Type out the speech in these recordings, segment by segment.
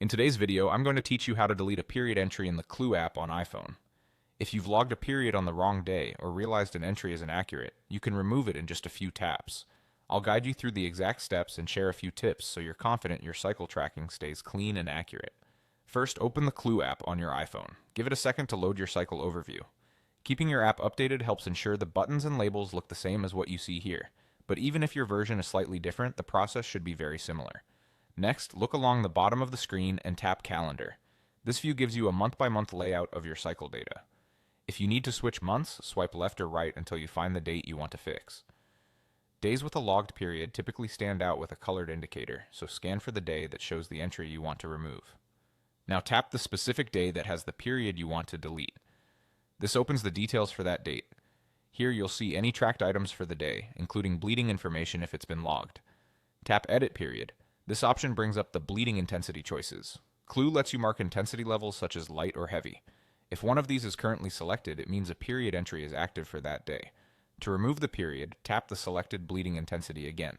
In today's video, I'm going to teach you how to delete a period entry in the Clue app on iPhone. If you've logged a period on the wrong day or realized an entry is inaccurate, you can remove it in just a few taps. I'll guide you through the exact steps and share a few tips so you're confident your cycle tracking stays clean and accurate. First, open the Clue app on your iPhone. Give it a second to load your cycle overview. Keeping your app updated helps ensure the buttons and labels look the same as what you see here, but even if your version is slightly different, the process should be very similar. Next, look along the bottom of the screen and tap Calendar. This view gives you a month-by-month layout of your cycle data. If you need to switch months, swipe left or right until you find the date you want to fix. Days with a logged period typically stand out with a colored indicator, so scan for the day that shows the entry you want to remove. Now tap the specific day that has the period you want to delete. This opens the details for that date. Here you'll see any tracked items for the day, including bleeding information if it's been logged. Tap Edit Period. This option brings up the bleeding intensity choices. Clue lets you mark intensity levels such as light or heavy. If one of these is currently selected, it means a period entry is active for that day. To remove the period, tap the selected bleeding intensity again.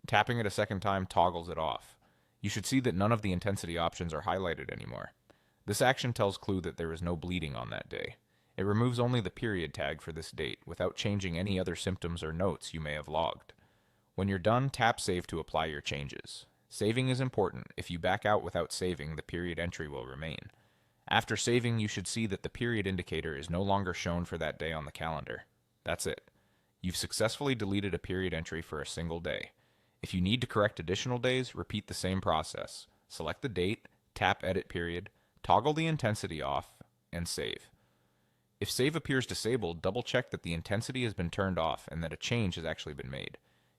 Tapping it a second time toggles it off. You should see that none of the intensity options are highlighted anymore. This action tells Clue that there is no bleeding on that day. It removes only the period tag for this date without changing any other symptoms or notes you may have logged. When you're done, tap Save to apply your changes. Saving is important. If you back out without saving, the period entry will remain. After saving, you should see that the period indicator is no longer shown for that day on the calendar. That's it. You've successfully deleted a period entry for a single day. If you need to correct additional days, repeat the same process. Select the date, tap Edit Period, toggle the intensity off, and save. If Save appears disabled, double-check that the intensity has been turned off and that a change has actually been made.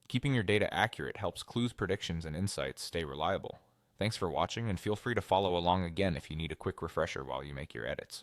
Keeping your data accurate helps Clue's predictions and insights stay reliable. Thanks for watching, and feel free to follow along again if you need a quick refresher while you make your edits.